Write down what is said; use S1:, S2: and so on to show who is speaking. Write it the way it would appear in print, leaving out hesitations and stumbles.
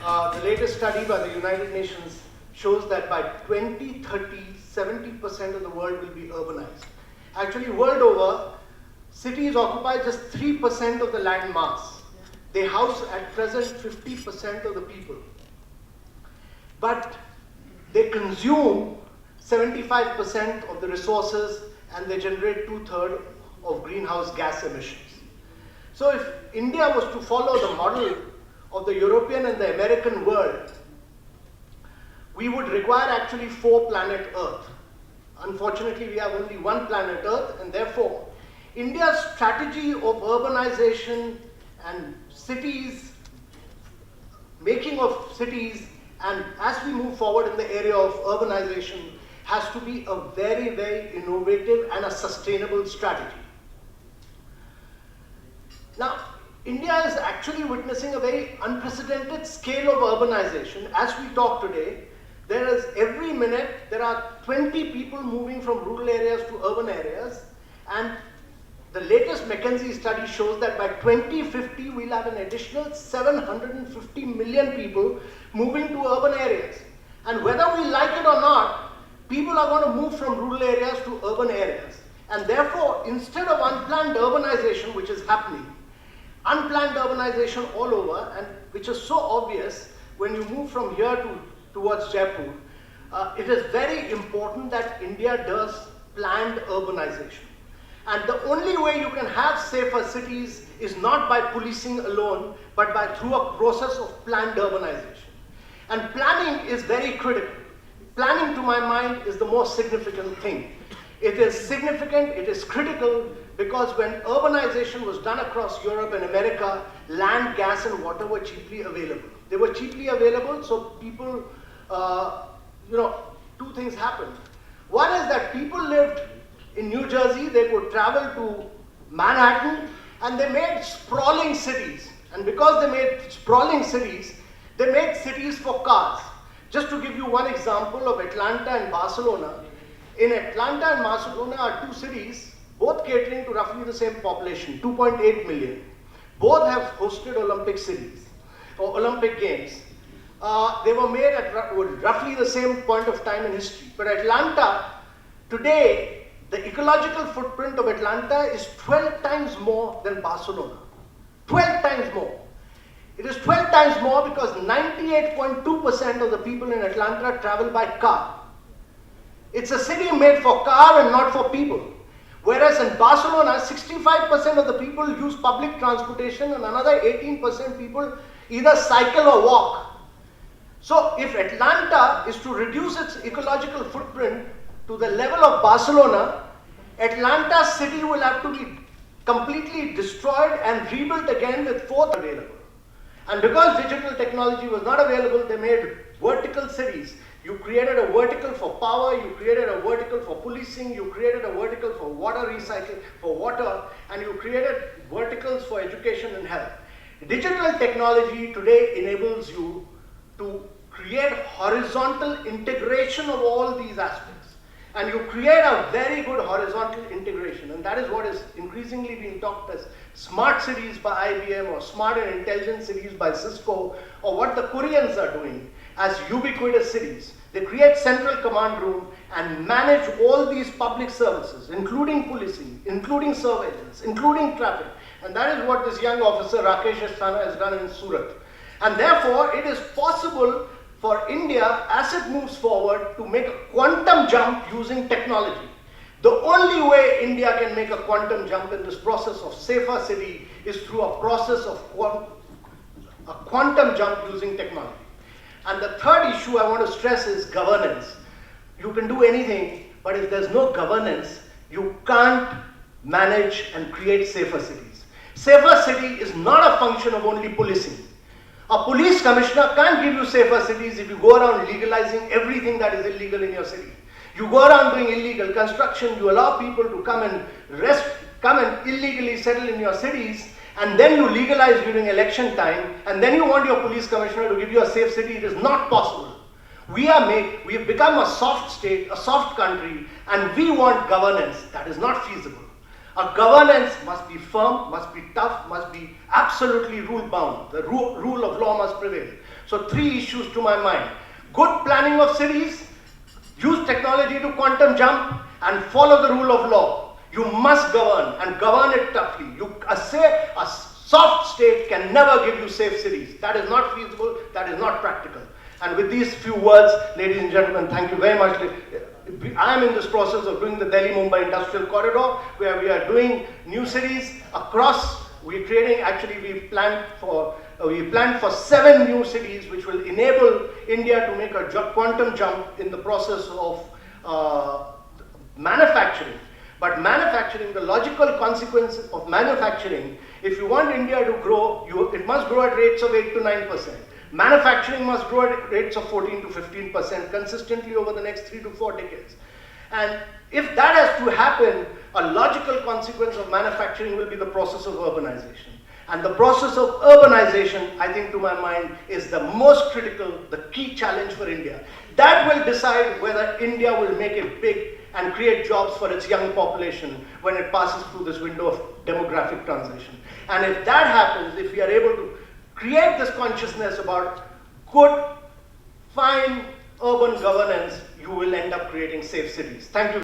S1: The latest study by the United Nations shows that by 2030, 70% of the world will be urbanized. Actually, world over, cities occupy just 3% of the land mass. They house at present 50% of the people. But they consume 75% of the resources and they generate 2/3 of greenhouse gas emissions. So if India was to follow the model of the European and the American world, we would require actually 4 planet Earth. Unfortunately, we have only 1 planet Earth, and therefore, India's strategy of urbanization and cities, making of cities, and as we move forward in the area of urbanization, has to be a very, very innovative and a sustainable strategy. Now, India is actually witnessing a very unprecedented scale of urbanization. As we talk today, every minute, there are 20 people moving from rural areas to urban areas, and the latest McKinsey study shows that by 2050, we'll have an additional 750 million people moving to urban areas. And whether we like it or not, people are going to move from rural areas to urban areas. And therefore, instead of unplanned urbanization, which is happening, unplanned urbanization all over, and which is so obvious when you move from here towards Jaipur, it is very important that India does planned urbanization. And the only way you can have safer cities is not by policing alone, but through a process of planned urbanization. And planning is very critical. Planning, to my mind, is the most significant thing. It is significant, it is critical, because when urbanization was done across Europe and America, land, gas, and water were cheaply available. They were cheaply available, so people, 2 things happened. One is that people lived in New Jersey, they could travel to Manhattan, and they made sprawling cities. And because they made sprawling cities, they made cities for cars. Just to give you one example of Atlanta and Barcelona, in Atlanta and Barcelona are 2 cities, both catering to roughly the same population, 2.8 million. Both have hosted Olympic cities, or Olympic Games. They were made at roughly the same point of time in history. But Atlanta, today, the ecological footprint of Atlanta is 12 times more than Barcelona. 12 times more. It is 12 times more because 98.2% of the people in Atlanta travel by car. It's a city made for car and not for people. Whereas in Barcelona, 65% of the people use public transportation and another 18% people either cycle or walk. So if Atlanta is to reduce its ecological footprint to the level of Barcelona, Atlanta city will have to be completely destroyed and rebuilt again with 4th available. And because digital technology was not available, they made vertical cities. You created a vertical for power, you created a vertical for policing, you created a vertical for water recycling, for water, and you created verticals for education and health. Digital technology today enables you to create horizontal integration of all these aspects. And you create a very good horizontal integration, and that is what is increasingly being talked as smart cities by IBM or smart and intelligent cities by Cisco, or what the Koreans are doing as ubiquitous cities. They create central command room and manage all these public services, including policing, including surveillance, including traffic. And that is what this young officer Rakesh Asthana has done in Surat. And therefore, it is possible for India, as it moves forward, to make a quantum jump using technology. The only way India can make a quantum jump in this process of safer city is through a process of a quantum jump using technology. And the third issue I want to stress is governance. You can do anything, but if there's no governance, you can't manage and create safer cities. Safer city is not a function of only policing. A police commissioner can't give you safer cities if you go around legalizing everything that is illegal in your city. You go around doing illegal construction, you allow people to come and illegally settle in your cities, and then you legalize during election time, and then you want your police commissioner to give you a safe city. It is not possible. We have become a soft state, a soft country, and we want governance. That is not feasible. A governance must be firm, must be tough, must be absolutely rule-bound. The rule of law must prevail. So 3 issues to my mind. Good planning of cities, use technology to quantum jump, and follow the rule of law. You must govern, and govern it toughly. A soft state can never give you safe cities. That is not feasible, that is not practical. And with these few words, ladies and gentlemen, thank you very much. I am in this process of doing the Delhi-Mumbai Industrial Corridor, where we are doing new cities across. We're creating, actually we planned for 7 new cities, which will enable India to make a quantum jump in the process of manufacturing. But manufacturing, the logical consequence of manufacturing, if you want India to grow, it must grow at rates of 8 to 9%. Manufacturing must grow at rates of 14 to 15% consistently over the next 3 to 4 decades. And if that has to happen, a logical consequence of manufacturing will be the process of urbanization. And the process of urbanization, I think to my mind, is the most critical, the key challenge for India. That will decide whether India will make it big and create jobs for its young population when it passes through this window of demographic transition. And if that happens, if we are able to create this consciousness about good, fine urban governance, you will end up creating safe cities. Thank you.